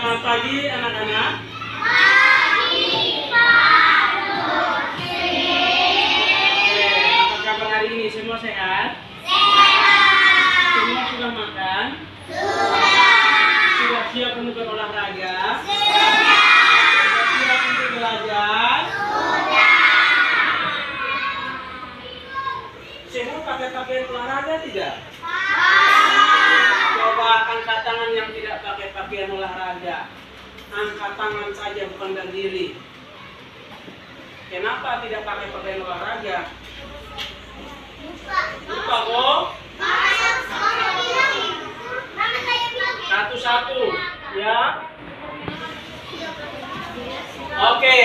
Selamat pagi anak-anak. Apa kabar hari ini? Semua sehat? Semua sudah makan? Sudah siap untuk berolahraga? Sudah siap untuk belajar? Semua pakai pakaian olahraga tidak? Coba angkat tangan yang tidak pakai pakaian olahraga. Angkat tangan saja, bukan berdiri. Kenapa tidak pakai pakaian olahraga? Lupa kok? Satu-satu, ya. Oke,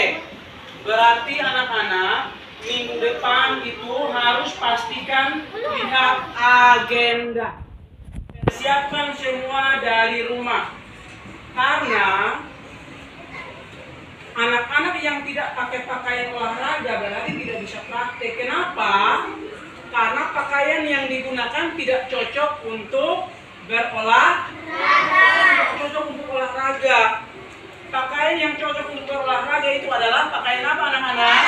berarti anak-anak minggu depan itu harus pastikan lihat agenda. Siapkan semua dari rumah, karena anak-anak yang tidak pakai pakaian olahraga berarti tidak bisa praktek. Kenapa? Karena pakaian yang digunakan tidak cocok untuk berolahraga. Tidak cocok untuk olahraga. Pakaian yang cocok untuk berolahraga itu adalah pakaian apa anak-anak?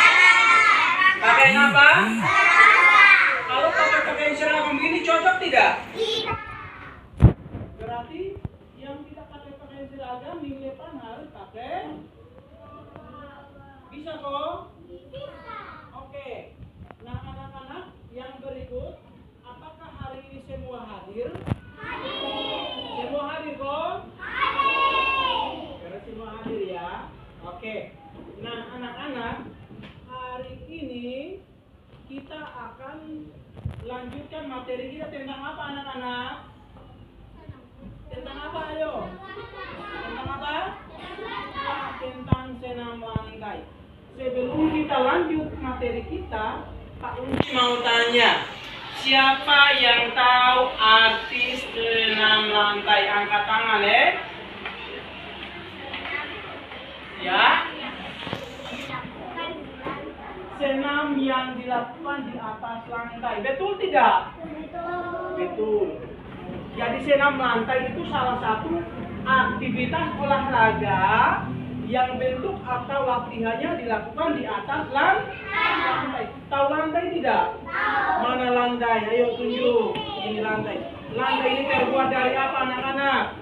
Pakaian apa? Kalau pakai pakaian seragam begini cocok tidak? Berarti yang tidak pakai pakaian seragam minggu depan harus pakai. Bisa kok? Oke. Nah anak-anak yang berikut, apakah hari ini semua hadir? Semua hadir kok? Karena semua hadir ya. Oke. Nah anak-anak, hari ini kita akan lanjutkan materi kita tentang apa anak-anak? Tentang apa ayo? Tentang apa? Tentang senam lantai. Sebelum kita lanjut materi kita, Pak Unci mau tanya, siapa yang tahu arti senam lantai? Angkat tangan ya. Senam yang dilakukan di atas lantai, betul tidak? Betul. Jadi senam lantai itu salah satu aktivitas olahraga yang bentuk atau latihannya dilakukan di atas lantai. Tahu lantai tidak? Mana lantai? Ayo tunjuk. Ini lantai. Lantai ini terbuat dari apa anak-anak?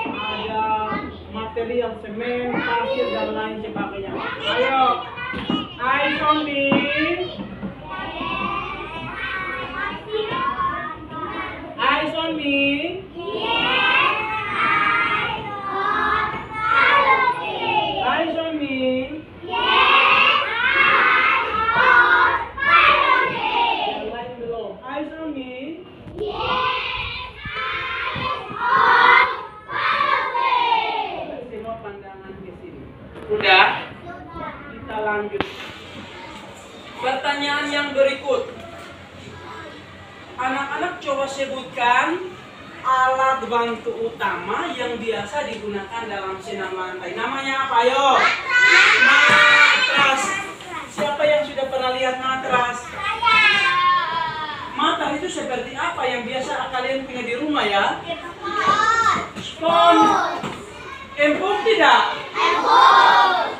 Ada material semen, pasir dan lain sebagainya. Ayo. Eyes on me. Eyes on me. Eyes on me. Yang lain belum. Eyes on me. Semua pandangan ke sini. Sudah? Kita lanjut. Pertanyaan yang berikut. Anak-anak coba sebutkan alat bantu utama yang biasa digunakan dalam senam lantai. Namanya apa? Ayo. Matras. Siapa yang sudah pernah lihat matras? Matras itu seperti apa yang biasa kalian punya di rumah ya? Spons. Empuk tidak?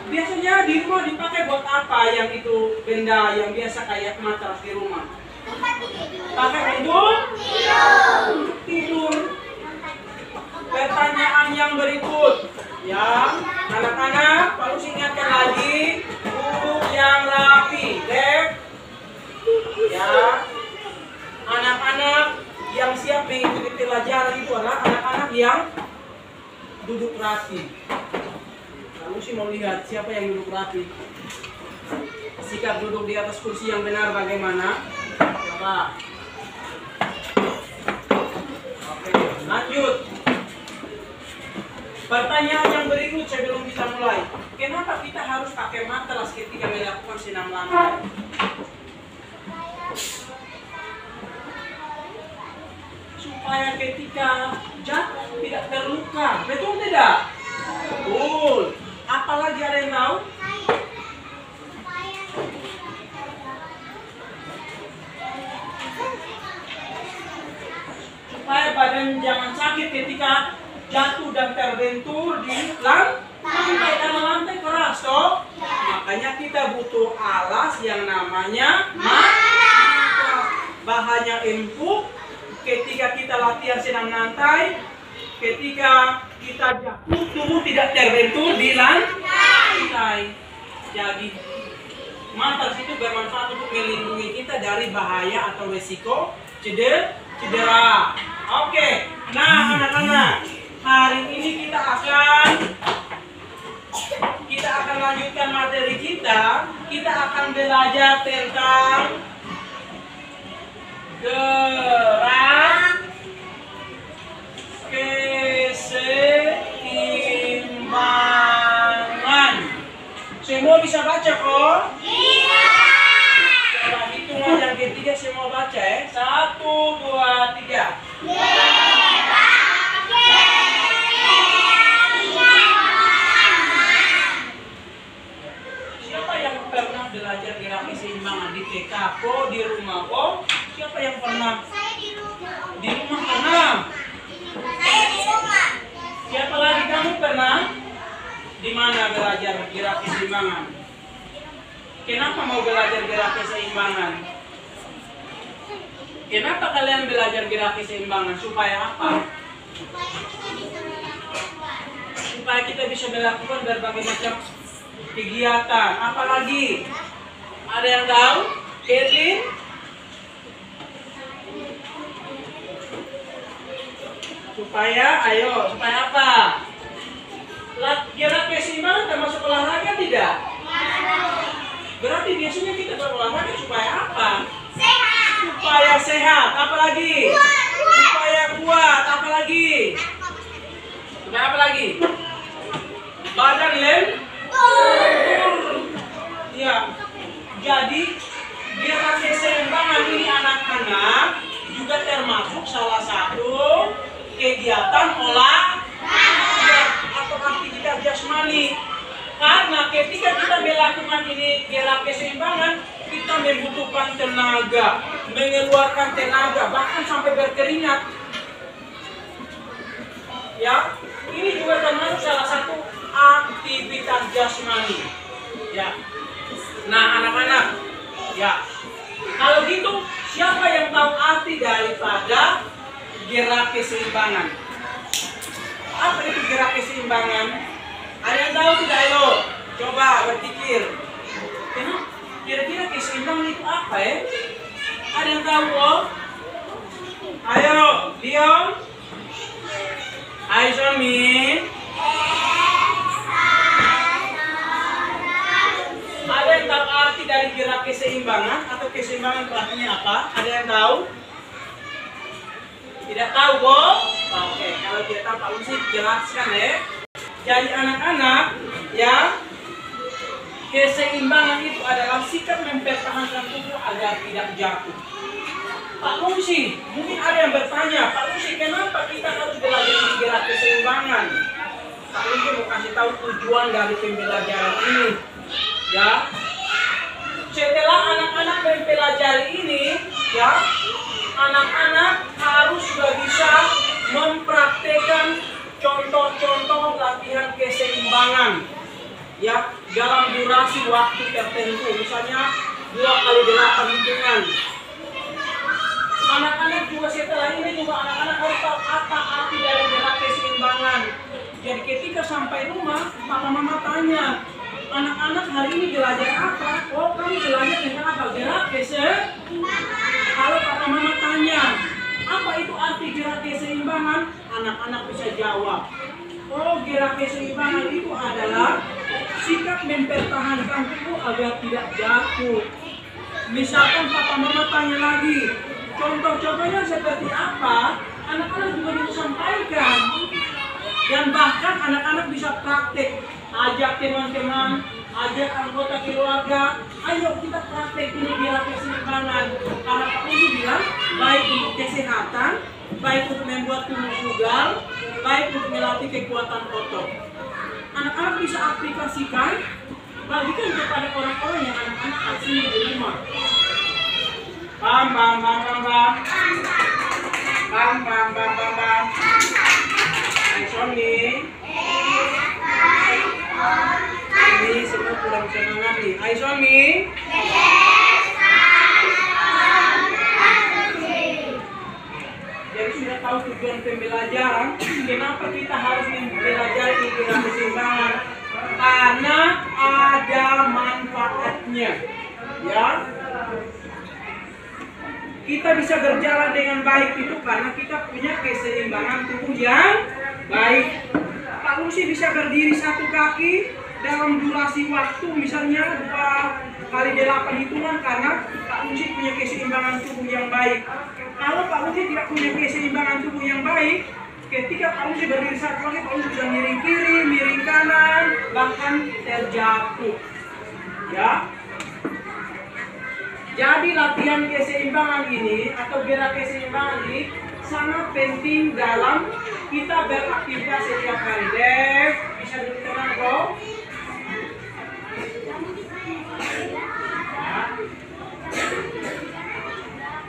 Biasanya di rumah dipakai buat apa yang itu benda yang biasa kayak matras di rumah? Pakai untuk tidur. Pertanyaan yang berikut, ya, anak-anak, perlu ingatkan lagi, duduk yang rapi, ya. Anak-anak yang siap mengikuti pelajaran itu adalah anak-anak yang duduk rapi. Kamu sih mau lihat siapa yang duduk rapi? Sikap duduk di atas kursi yang benar bagaimana? Coba. Oke, lanjut. Pertanyaan yang berikut sebelum kita mulai. Kenapa kita harus pakai matras ketika melakukan senam lantai? Supaya ketika jatuh tidak terluka. Betul tidak? Betul. Apalagi ada yang tahu? Supaya badan jangan sakit ketika jatuh dan terbentur di lantai karena lantai keras toh. Makanya kita butuh alas yang namanya bahannya empuk. Ketika kita latihan senam lantai, ketika kita jatuh, tubuh tidak terbentur di lantai. Jadi matras itu bermanfaat untuk melindungi kita dari bahaya atau resiko cedera. Oke, nah anak-anak, hari ini kita akan lanjutkan materi kita. Kita akan belajar tentang gerak keseimbangan. Semua bisa baca kok? Iya. Coba hitungan yang ketiga semua baca ya. 1, 2, 3. Siapa yang pernah belajar gerak keseimbangan di TK kok, di rumah kok? Siapa yang pernah? Saya di rumah. Di rumah pernah? Saya di rumah. Siapa lagi kamu pernah? Di mana belajar gerak keseimbangan? Kenapa mau belajar gerak keseimbangan? Kenapa kalian belajar gerak keseimbangan? Supaya apa? Supaya kita bisa melakukan berbagai macam kegiatan. Apalagi? Ada yang tahu? Kathleen? Supaya apa? Gerak keseimbangan termasuk olahraga tidak? Berarti biasanya kita berolahraga supaya apa? Sehat. Supaya sehat. Apalagi? Supaya kuat. Apalagi? Supaya apa lagi? Badan ya. Jadi gerak keseimbangan ini anak-anak juga termasuk salah satu kegiatan olahraga atau aktivitas jasmani. Karena ketika kita melakukan ini gerak keseimbangan, kita membutuhkan tenaga, mengeluarkan tenaga, bahkan sampai berkeringat. Ya, ini juga termasuk salah satu aktivitas jasmani. Ya. Nah, anak-anak, ya. Kalau gitu, siapa yang tahu arti daripada gerak keseimbangan? Apa itu gerak keseimbangan? Ada yang tahu tidak? Ayo, coba berpikir. Kira-kira keseimbangan itu apa ya? Ada yang tahu kok? Ayo, Dion. Ayo, Zomin. Ada yang tahu arti dari gerak keseimbangan atau keseimbangan itu artinya apa? Ada yang tahu? Tidak tahu kok? Oke, kalau tidak tahu Pak Lucy jelaskan ya. Jadi anak-anak, ya, keseimbangan itu adalah sikap mempertahankan tubuh agar tidak jatuh. Pak Lucy, mungkin ada yang bertanya, Pak Lucy, kenapa kita harus belajar gerak keseimbangan? Pak Lucy mau kasih tahu tujuan dari pembelajaran ini. Ya, setelah anak-anak mempelajari ini, ya, anak-anak harus sudah bisa mempraktekkan contoh-contoh latihan keseimbangan, ya, dalam durasi waktu tertentu, misalnya 2x8 hitungan. Anak-anak juga setelah ini juga anak-anak harus tahu apa arti dari gerak keseimbangan. Jadi ketika sampai rumah, papa mama tanya, anak-anak hari ini belajar apa? Oh, kamu belajar dengan apa? Gerak keseimbangan. Kalau papa mama tanya, apa itu arti gerak keseimbangan? Anak-anak bisa jawab, oh, gerak keseimbangan itu adalah sikap mempertahankan tubuh agar tidak jatuh. Misalkan papa mama tanya lagi, contoh-contohnya seperti apa? Anak-anak juga bisa sampaikan. Dan bahkan anak-anak bisa praktek. Ajak teman-teman, ajak anggota keluarga, ayo kita praktek ini gerak keseimbangan. Karena Pak Uji bilang, baik untuk kesehatan, baik untuk membuat tubuh bugar, baik untuk melatih kekuatan otot. Anak-anak bisa aplikasikan, bagikan kepada orang-orang yang anak-anak asli di rumah. Bam bam bam bam bam. Bam bam bam bam bam. Aisoni. Ini semua kurang semangat nih. Aisoni. Jadi sudah tahu tujuan pembelajaran. Kenapa kita harus belajar indera keseimbangan? Karena ada manfaatnya. Ya. Kita bisa berjalan dengan baik itu karena kita punya keseimbangan tubuh yang baik. Pak Lucy bisa berdiri satu kaki dalam durasi waktu misalnya 2 kali 8 hitungan karena Pak Lucy punya keseimbangan tubuh yang baik. Kalau Pak Lucy tidak punya keseimbangan tubuh yang baik, ketika Pak Lucy berdiri satu kaki, Pak Lucy bisa miring kiri, miring kanan, bahkan terjatuh. Ya. Jadi latihan keseimbangan ini atau gerak keseimbangan ini sangat penting dalam kita beraktivitas setiap hari. Dev, bisa duduk tenang bro.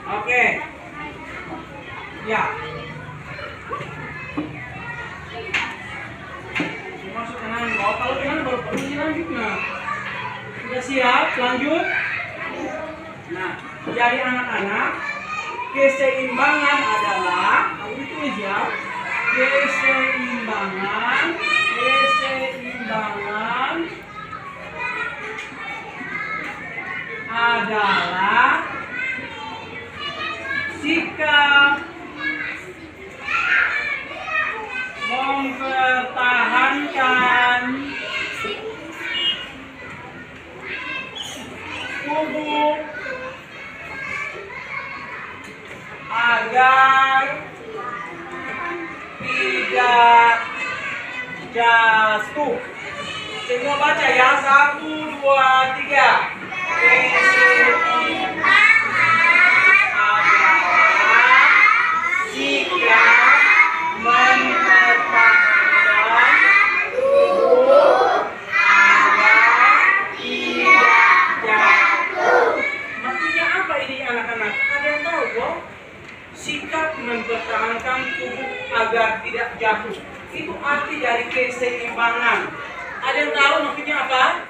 Oke. Ya. Masuk tenang bro. Kalau tenang baru pergi lanjut nah. Sudah siap? Lanjut. Nah, jadi anak-anak, keseimbangan adalah, aku tulis ya, keseimbangan adalah sikap mempertahankan tubuh agar tidak jatuh. Semua baca ya, 1, 2, 3. Sikap mempertahankan tubuh agar tidak jatuh. Maksudnya apa ini anak-anak? Ada yang tahu kok? Sikap mempertahankan tubuh agar tidak jatuh. Itu arti dari keseimbangan. Ada yang tahu maksudnya apa?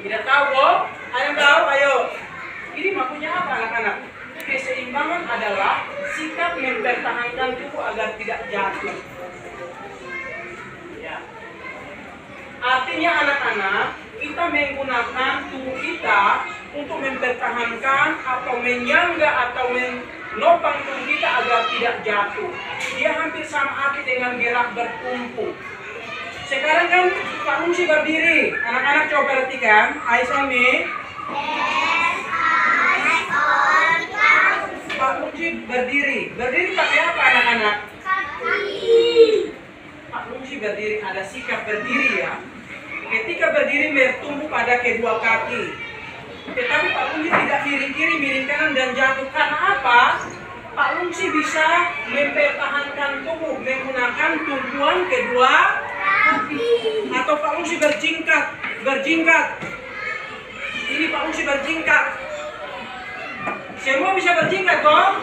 Tidak tahu kok? Ada yang tahu? Ayo. Ini maksudnya apa anak-anak? Keseimbangan adalah sikap mempertahankan tubuh agar tidak jatuh. Ya. Artinya anak-anak, kita menggunakan tubuh kita untuk mempertahankan atau menyangga atau menopang tubuh kita agar tidak jatuh. Dia hampir sama arti dengan gerak berkumpul. Sekarang kan Pak Lucy berdiri. Anak-anak coba perhatikan. Aisoni. Pak Lucy berdiri. Berdiri pakai apa anak-anak? Pak Lucy berdiri, ada sikap berdiri ya. Ketika berdiri bertumbuh pada kedua kaki. Tetapi Pak Lucy tidak miring kiri, miring kanan dan jatuh. Karena apa? Pak Lucy bisa mempertahankan tubuh menggunakan tumpuan kedua kaki. Atau Pak Lucy berjingkat. Ini Pak Lucy berjingkat. Semua bisa berjingkat kok?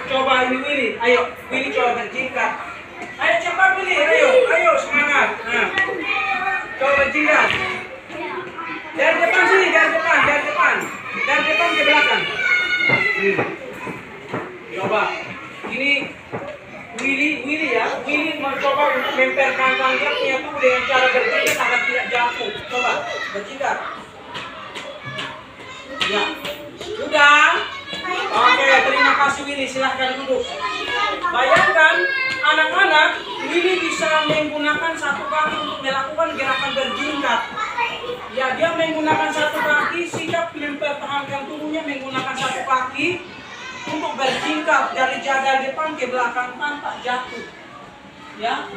Coba ini Willy. Ayo, Willy coba berjingkat. Ayo cepat Willy, ayo semangat. Nah. Coba berjingkat. Dari depan sini, dari depan ke belakang. Coba. Ini Willy ya. Willy mencoba mempertahankan dia punya tubuh dengan cara berjingkat agar tidak jatuh. Coba berjingkat. Ya. Sudah? Oke, terima kasih Willy. Silahkan duduk. Bayangkan anak-anak, Willy bisa menggunakan satu kaki untuk melakukan gerakan berjingkat. Ya, dia menggunakan satu kaki, sikap mempertahankan tubuhnya menggunakan satu kaki untuk berjingkat dari jaga depan ke belakang tanpa jatuh. Ya.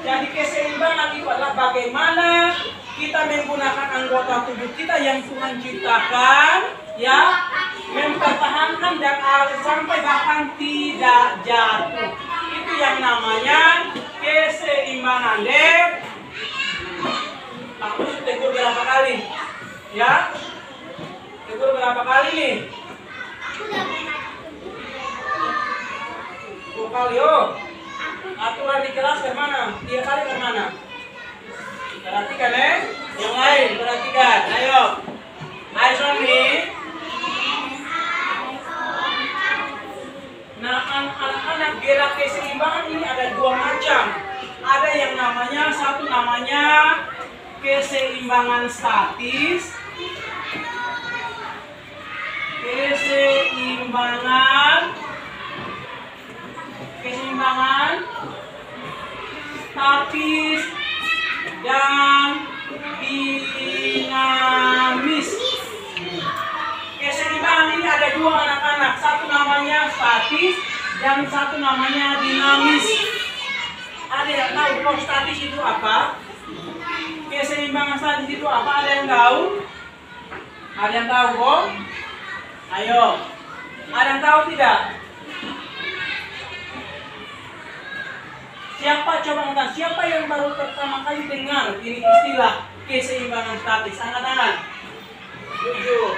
Jadi keseimbangan itu adalah bagaimana kita menggunakan anggota tubuh kita yang Tuhan ciptakan, ya, mempertahankan dan sampai bahkan tidak jatuh. Itu yang namanya keseimbangan. Dev, aku tegur berapa kali? Ya, tegur berapa kali nih? 2 kali, oh. Aturan di kelas ke mana? 3 kali ke mana? Perhatikan yang lain perhatikan. Ayo. Ayo Sony. Nah, anak-anak gerak keseimbangan ini ada 2 macam. Ada yang namanya, satu namanya keseimbangan statis. Keseimbangan statis dan dinamis. Keseimbangan ini ada 2 anak-anak, satu namanya statis dan satu namanya dinamis. Ada yang tahu kok statis itu apa? Keseimbangan statis itu apa? Ada yang tahu? Ada yang tahu kok? Ayo, ada yang tahu tidak? Siapa coba ngomong? Siapa yang baru pertama kali dengar ini istilah keseimbangan statis? Angkat tangan. Jujur.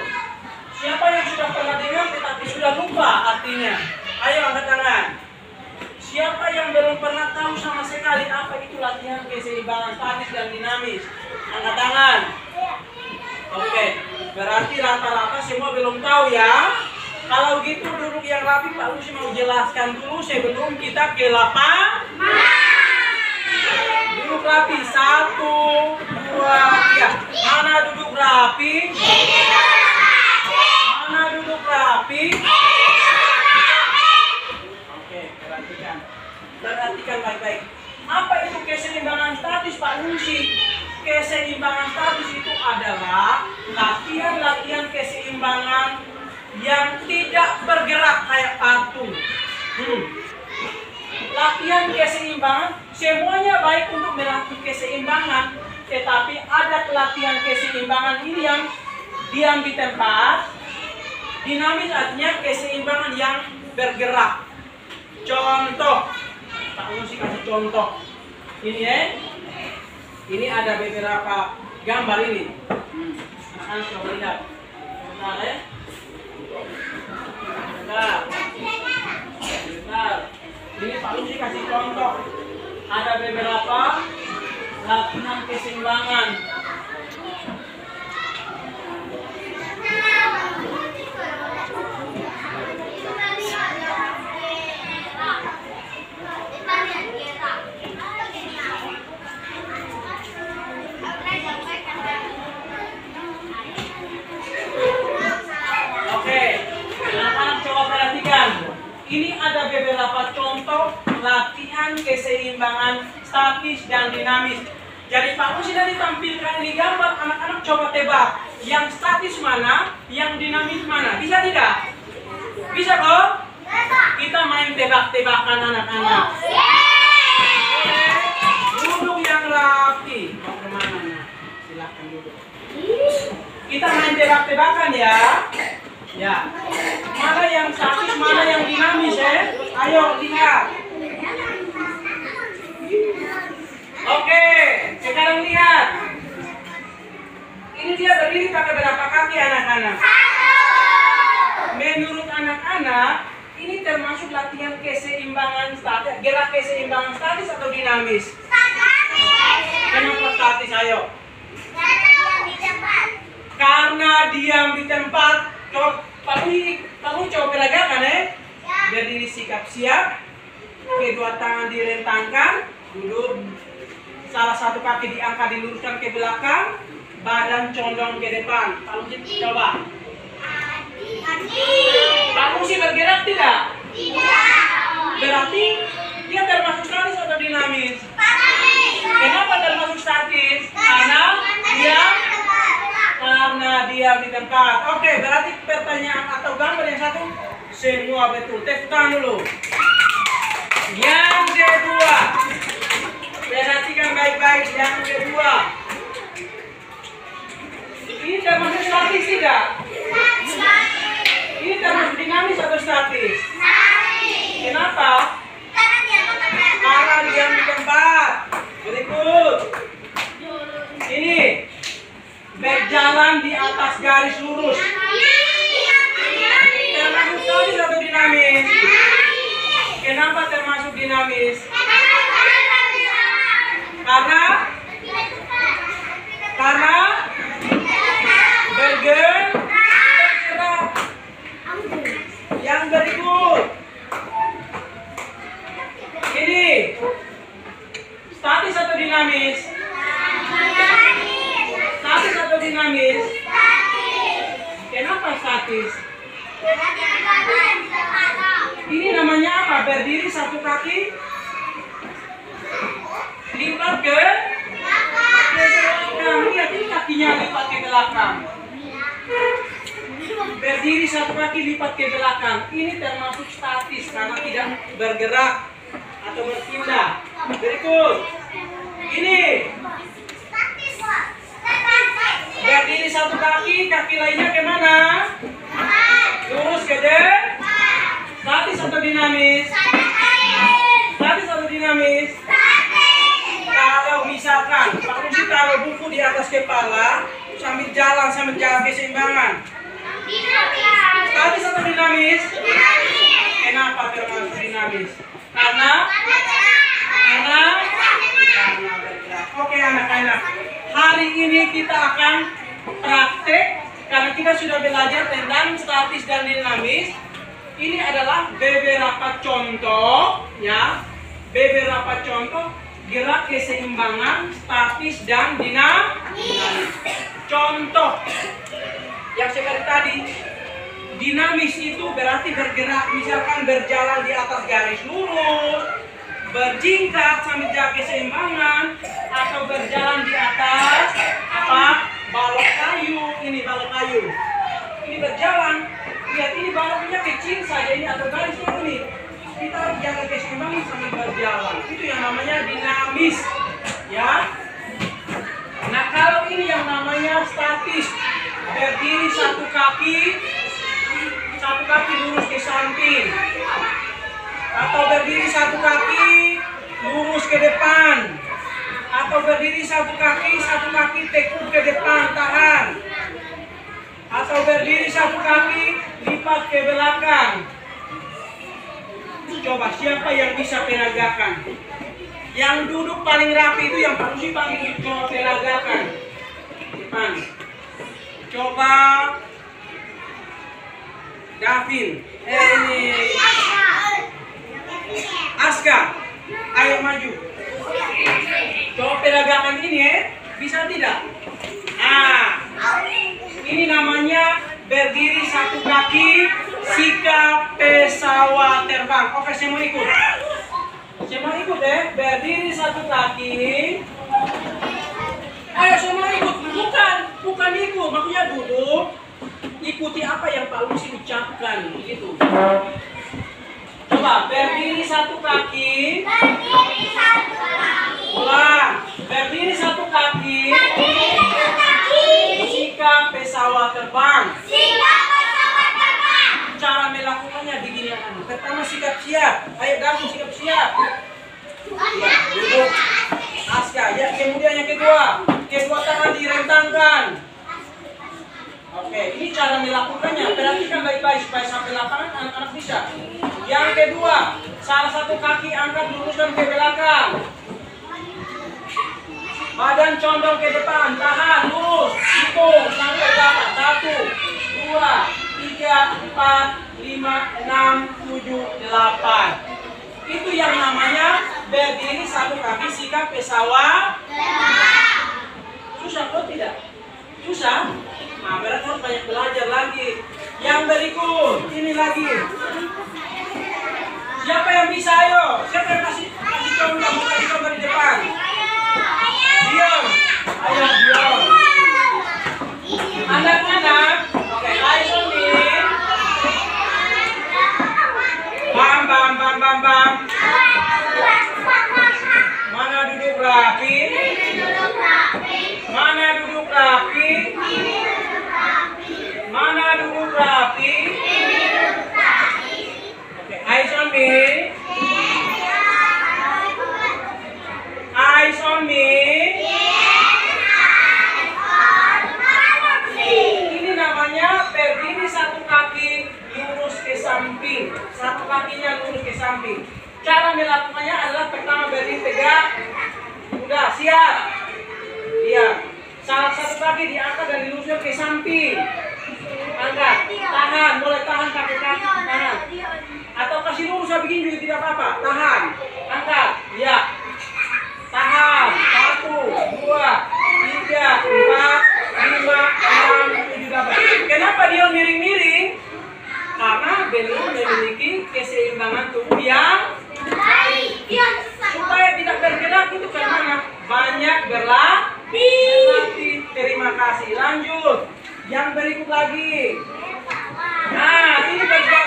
Siapa yang sudah pernah dengar tetapi sudah lupa artinya? Ayo angkat tangan. Siapa yang belum pernah tahu sama sekali apa itu latihan keseimbangan statis dan dinamis? Angkat tangan. Oke, berarti rata-rata semua belum tahu ya. Kalau gitu duduk yang rapi, Pak Lucy mau jelaskan dulu sebelum kita ke lapangan. Duduk rapi, 1, 2, 3. Mana duduk rapi? Mana duduk rapi? Oke, perhatikan. Perhatikan baik-baik. Apa itu keseimbangan statis, Pak Lucy? Keseimbangan statis itu adalah latihan-latihan keseimbangan yang tidak bergerak kayak patung. Latihan keseimbangan semuanya baik untuk melatih keseimbangan, tetapi ada latihan keseimbangan ini yang diam di tempat. Dinamis artinya keseimbangan yang bergerak. Contoh, Pak Lucy kasih contoh. Ini ada beberapa gambar ini. Akan coba lihat. Bentar ya. Bentar. Ini Pak Lucy kasih contoh. Ada beberapa latihan keseimbangan. Ini ada beberapa contoh latihan keseimbangan statis dan dinamis. Jadi Pak Lucy tadi tampilkan ini gambar, anak-anak coba tebak. Yang statis mana, yang dinamis mana? Bisa tidak? Bisa kok? Kita main tebak-tebakan anak-anak. Duduk yang rapi. Mau kemana? Silahkan duduk. Kita main tebak-tebakan ya. Ya, mana yang statis, mana yang dinamis Ayo lihat. Oke, sekarang lihat. Ini dia berdiri pakai berapa kaki anak-anak? Menurut anak-anak, ini termasuk latihan keseimbangan statis, gerak keseimbangan statis atau dinamis? Kenapa statis? Ayo. Karena diam di tempat. Coba kamu coba peragakan Berdiri sikap siap. Kedua tangan direntangkan. Duduk. Salah satu kaki diangkat diluruskan ke belakang. Badan condong ke depan. Pak Lucy coba. Pak Lucy bergerak tidak? Tidak. Berarti dia termasuk statis atau dinamis? Kenapa termasuk statis? Karena dia di tempat. Oke, berarti pertanyaan atau gambar yang satu semua betul. Tepuk tangan dulu. Yang kedua, perhatikan baik-baik. Yang kedua, ini termasuk statis tidak? Ini termasuk dinamis atau statis? Kenapa? Karena dia di tempat. Berikut. Ini berjalan di atas garis lurus. Termasuk statis atau dinamis? Kenapa termasuk dinamis? Karena bergerak. Yang berikut. Ini statis atau dinamis? Statis atau dinamis? Kenapa statis? Ini namanya apa? Berdiri satu kaki, lipat ke belakang. Lihat ini kakinya lipat ke belakang. Berdiri satu kaki lipat ke belakang. Ini termasuk statis karena tidak bergerak atau berpindah. Berikut. Ini berdiri satu kaki, kaki lainnya kemana? Lurus ke depan. Statis atau dinamis? Statis atau dinamis? Kalau misalkan Pak Lucy taruh buku di atas kepala sambil jalan sambil jaga keseimbangan. Statis atau dinamis? Kenapa termasuk dinamis? Karena bergerak. Oke anak-anak, hari ini kita akan praktek karena kita sudah belajar tentang statis dan dinamis. Ini adalah beberapa contoh, ya, beberapa contoh gerak keseimbangan statis dan dinamis. Contoh yang seperti tadi, dinamis itu berarti bergerak, misalkan berjalan di atas garis lurus, berjingkrak sambil jaga keseimbangan, atau berjalan di atas apa? Balok kayu. Ini balok kayu. Ini berjalan. Lihat ini baloknya kecil saja ini atau garis ini. Kita jaga keseimbangan sambil berjalan. Itu yang namanya dinamis, ya. Nah kalau ini yang namanya statis, berdiri satu kaki lurus ke samping, atau berdiri satu kaki lurus ke depan, atau berdiri satu kaki tekuk ke depan tahan, atau berdiri satu kaki lipat ke belakang. Coba siapa yang bisa penagakan? Yang duduk paling rapi itu yang Pak Lucy panggil, coba penagakan depan. Coba Davin, ini Aska, ayo maju. Coba penagakan ini ya, bisa tidak? Nah, ini namanya berdiri satu kaki, sikap pesawat terbang. Oke, semua ikut. Semua ikut ya, berdiri satu kaki. Ayo semua ikut, bukan ikut, maksudnya duduk. Ikuti apa yang Pak Lucy ucapkan, gitu. Coba, berdiri satu kaki. Ulang, berdiri satu kaki. Sikap pesawat terbang. Cara melakukannya begini anak. Pertama sikap siap. Ayo Davi sikap siap. Ya, duduk. Aska, ya kemudian yang kedua tangan direntangkan. Oke, ini cara melakukannya. Perhatikan baik-baik supaya sampai lapangan anak-anak bisa. Yang kedua, salah satu kaki angkat luruskan ke belakang. Badan condong ke depan, tahan, lurus, hitung sampai berapa? 1, 2, 3, 4, 5, 6, 7, 8. Itu yang namanya berdiri satu kaki sikap pesawat. Susah kok tidak? Susah? Nah, berarti harus banyak belajar lagi. Yang berikut, ini lagi. Siapa yang bisa ayo? Siapa yang kasih contoh? Mau kasih contoh di depan? Diam. Ayo diam. Anak-anak, oke, ayo nih. Bam. Mana duduk rapi? Mana duduk rapi? Mana duduk rapi? Oke, eyes on me. Eyes on me. Ini namanya berdiri satu kaki lurus ke samping. Satu kakinya lurus ke samping. Cara melakukannya adalah pertama berdiri tegak, Udah, siap. Iya. Salah satu kaki diangkat dan dilusur ke samping. Angkat. Tahan. Boleh tahan pakai kaki kanan. Atau kasih lurus bikin juga tidak apa-apa. Tahan. Angkat. Iya. Tahan. 1, 2, 3, 4, 5, 6, 7, 8. Kenapa dia miring-miring? Karena belum memiliki keseimbangan tubuh yang baik. Supaya tidak bergerak itu karena banyak berlatih. Terima kasih. Lanjut. Yang berikut lagi. Nah, ini bergerak.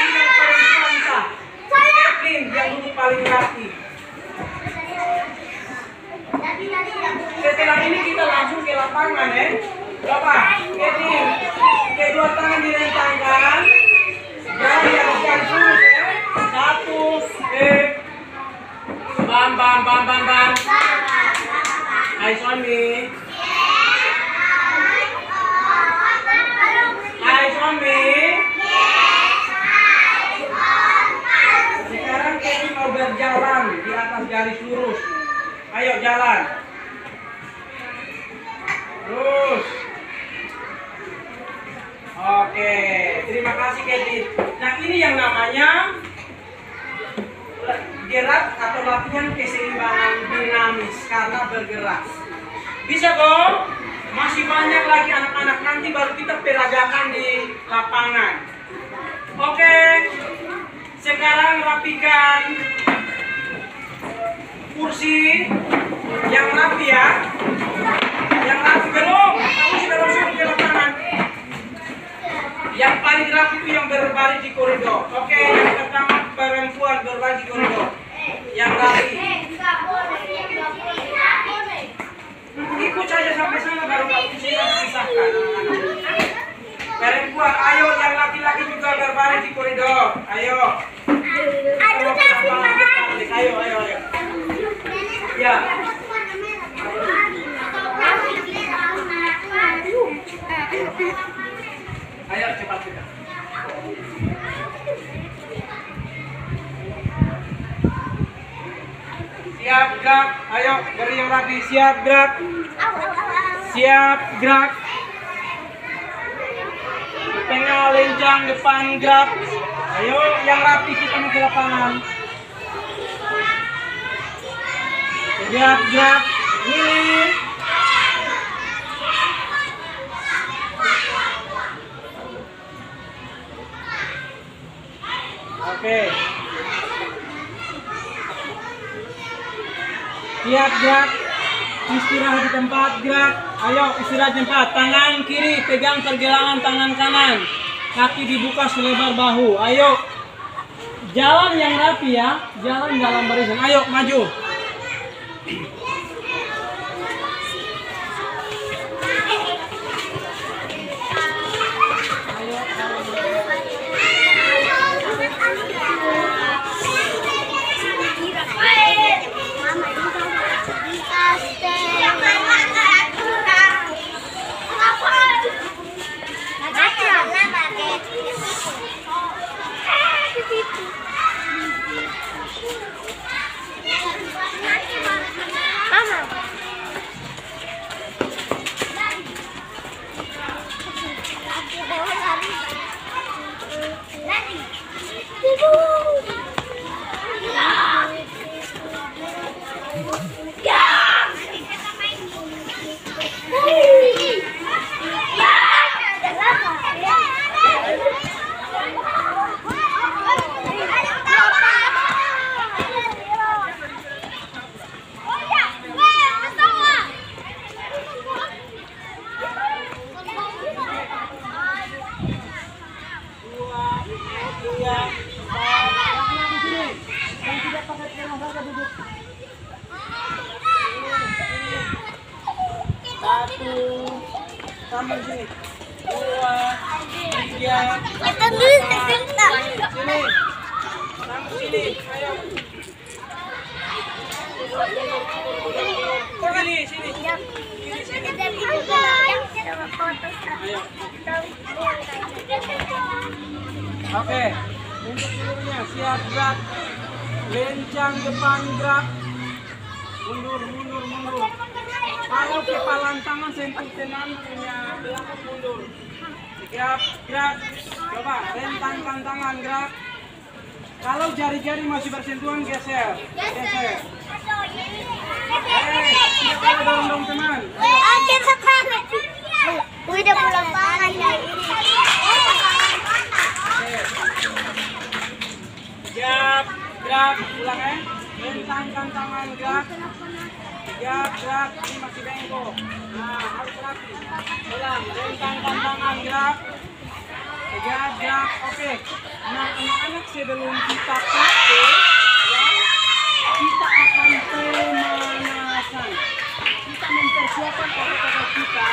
Ini yang paling susah. Kevin yang dulu paling rapi. Setelah ini kita langsung ke lapangan ya. Berapa? Kevin. Kedua tangan direntangkan. Jalan yang harus lurus ya. 1, bam. Eyes on me. Eyes on me. Sekarang Kevin mau berjalan di atas garis lurus. Ayo jalan. Terus. Oke, terima kasih Kevin. Nah ini yang namanya gerak atau latihan keseimbangan dinamis karena bergerak. Bisa dong? Masih banyak lagi anak-anak, nanti baru kita peragakan di lapangan. Oke, sekarang rapikan kursi yang rapi ya. Yang rapi belum, kamu sudah langsung ke lapangan. Yang paling rapi itu yang berbaris di koridor. Oke, yang pertama perempuan berbaris di koridor. Yang rapi. Ikut saja sampai sana baru kamu pisahkan. Perempuan, ayo yang laki-laki juga berbaris di koridor. Ayo. Ayo. Ya. Ayo cepat kita. Siap gerak. Ayo beri yang rapi. Siap gerak. Siap gerak. Tengah lenjang depan gerak. Ayo yang rapi kita mau ke lapangan. Siap gerak. Ini. Oke. Siap gerak. Istirahat di tempat gerak. Ayo istirahat di tempat. Tangan kiri pegang pergelangan tangan kanan. Kaki dibuka selebar bahu. Ayo. Jalan yang rapi ya. Jalan dalam barisan. Ayo maju. Tambah sini. 2, 3. Kita dulu sebentar. Sini. Tambah sini. Ayo. Sini. Ayo. Oke. Untuk seluruhnya siap gerak. Lencang depan gerak. mundur. Kalau kepalan tangan sentuh tenan punya belakang mundur. Siap, gerak. Coba rentangkan tangan, gerak. Kalau jari-jari masih bersentuhan, geser. Tidak dorong teman. Udah pulang tangan ya. Siap, gerak, ulang ya. Rentangkan tangan, gerak. Siap, gerak, ini masih bengkok. Nah, harus rapi. Ulang, rentangkan tangan, gerak. Siap, gerak, oke. Nah, anak-anak sebelum kita praktek, ya, kita akan pemanasan. Kita mempersiapkan otot-otot kita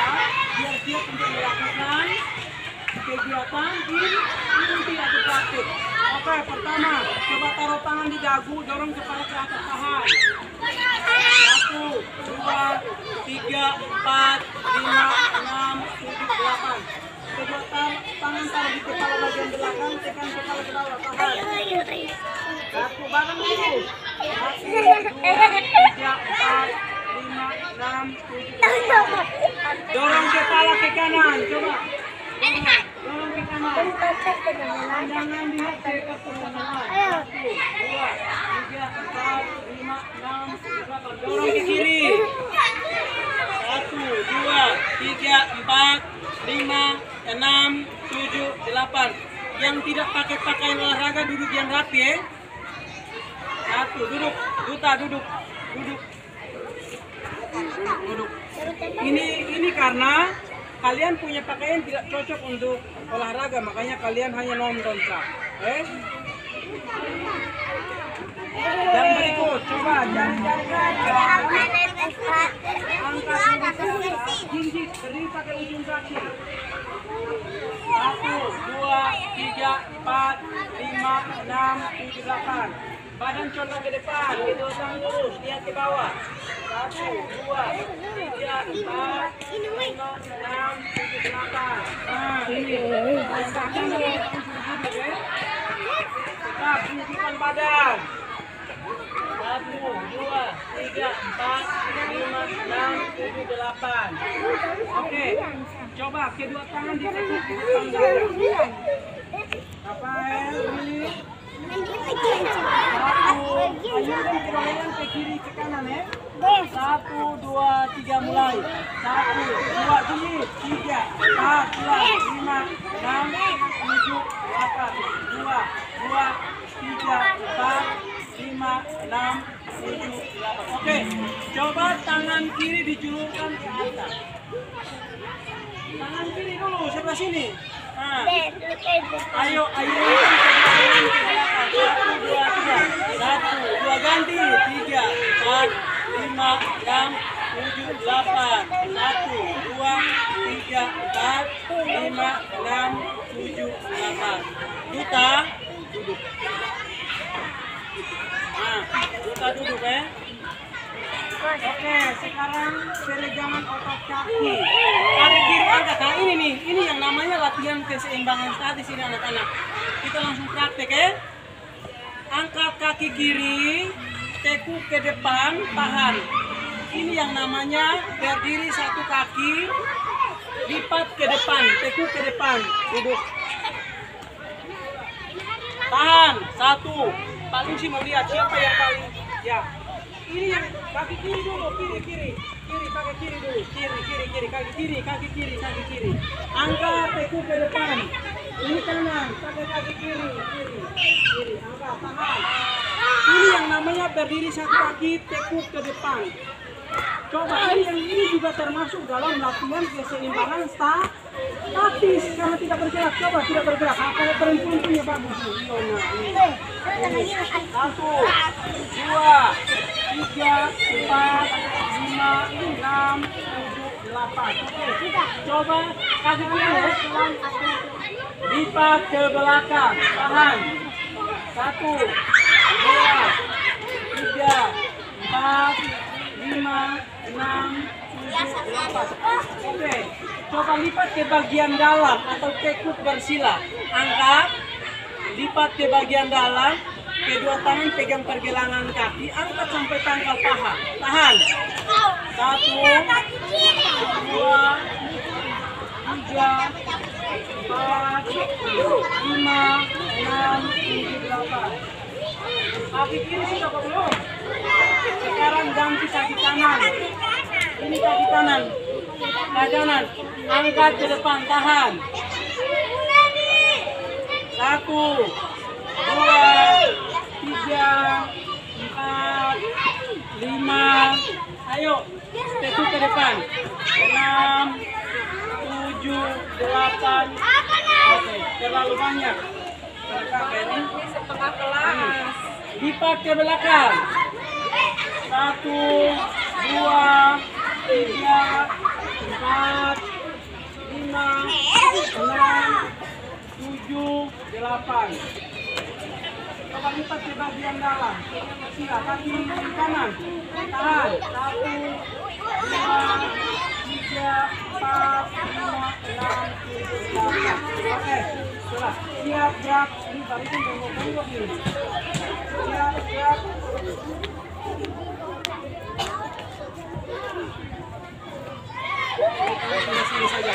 biar siap untuk melakukan kegiatan ini nanti atau praktik. Oke, pertama, coba taruh tangan di dagu, dorong kepala ke atas, tahan. 1, 2, 3, 4, 5, 6, 7, 8. Kedua tangan taruh di kepala bagian belakang, tekan kepala ke bawah, tahan. 1, badan lurus. 1, 2, 3, 4, 5, 6, 7, 8. Dorong kepala ke kanan, coba. Dorong ke kanan. Jangan lihat ke permukaan. 1, 2, 3, 4, 5, 6, 7, 8. Dorong ke kiri. 1, 2, 3, 4, 5, 6, 7, 8. Yang tidak pakai pakaian olahraga duduk yang rapi ya. 1, duduk. Duta, duduk. Ini karena kalian punya pakaian tidak cocok untuk olahraga, makanya kalian hanya nonton sah. Dan berikut, coba jari-jari angkat jinjit, berdiri pakai ujung kaki. 1, 2, 3, 4, 5, 6, 7, 8. Badan condong ke depan, kedua tangan lurus, lihat ke bawah. 1, 2, 3, 4, 5, 6, 7, 8. Nah, ini. Tetap tinggikan badan. 1, 2, 3, 4, 5, 6, 7, 8. Oke, coba kedua tangan ditekuk di depan dada. Rafael, ini. 1, ayunkan ke kiri ke kanan ya. 1, 2, 3 mulai. 1, 2, 3, 4, 5, 6, 7, 8. 2, 2, 3, 4, 5, 6, 7, 8. Oke, coba tangan kiri dijulurkan ke atas. Tangan kiri dulu sebelah sini. Nah, ayo ke belakang. 1, 2, 3. 1, 2 ganti. 3, 4, 5, 6, 7, 8. 1, 2, 3, 4, 5, 6, 7, 8. Duta duduk. Nah, duta duduk ya. Oke, sekarang peregangan otot kaki. Kaki kiri angkat. Nah, ini yang namanya latihan keseimbangan statis ini anak-anak. Kita langsung praktek ya. Angkat kaki kiri, tekuk ke depan, tahan. Ini yang namanya berdiri satu kaki, lipat ke depan, tekuk ke depan, duduk. Tahan, 1. Paling sih mau lihat siapa yang paling, ya. Ini yang kaki kiri dulu, kiri pakai kiri dulu, kiri, kaki kiri. Angkat tekuk ke depan. Ini kanan, pakai kaki kiri, angkat, tahan. Ini yang namanya berdiri satu kaki, tekuk ke depan. Coba ini juga termasuk dalam latihan keseimbangan statis karena tidak bergerak. Coba tidak bergerak. Kalau perempuan punya bagus. 1, 2, 3, 4, 5, 6, 7, 8. Oke. Coba kaki kiri lipat ke belakang. Tahan. 1, 2, 3, 4, 5, 6, 7, 8. Oke, coba lipat ke bagian dalam atau tekuk bersila. Angkat, lipat ke bagian dalam, Kedua tangan pegang pergelangan kaki, angkat sampai pangkal paha. Tahan. 1, 2, 3, 4, 5, 6, 7, 8. Kaki kiri sudah kok belum? Sekarang ganti kaki kanan. Ini kaki kanan. Kaki kanan. Angkat ke depan, tahan. 1, 2, 3, 4, 5. Ayo, tetu ke depan. 6, 7, 8. Oke, terlalu banyak. Pakai ini Setengah kelas. dipakai belakang. 1, 2, 3, 4, 5, 6, 7, 8. Coba lipat ke bagian dalam. Sila kaki kanan. Tahan. 1, 2, 3, 4, 5, 6, 7, 8. Oke. Sudah. Siap gerak. Ini balikin bengkok-bengkok ini. Siap gerak. Sini saja.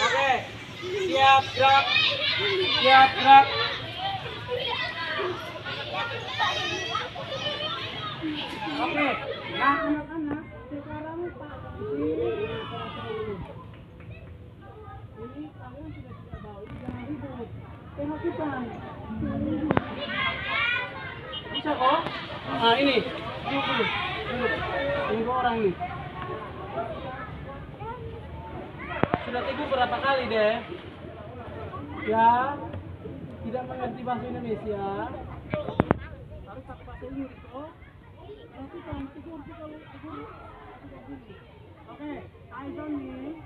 Oke, siap gerak, siap gerak. Oke, nah anak-anak sekarang Pak ini kalian sudah tidak bau, jangan ribut. Tengok kita. Bisa kok? Nah ini, duduk. Ini 2 orang nih. Sudah teguh berapa kali deh? Ya, tidak mengerti bahasa Indonesia. Harus pakai bahasa Inggris kok. Lakukan tegur kalau tegur. Oke, eyes on me.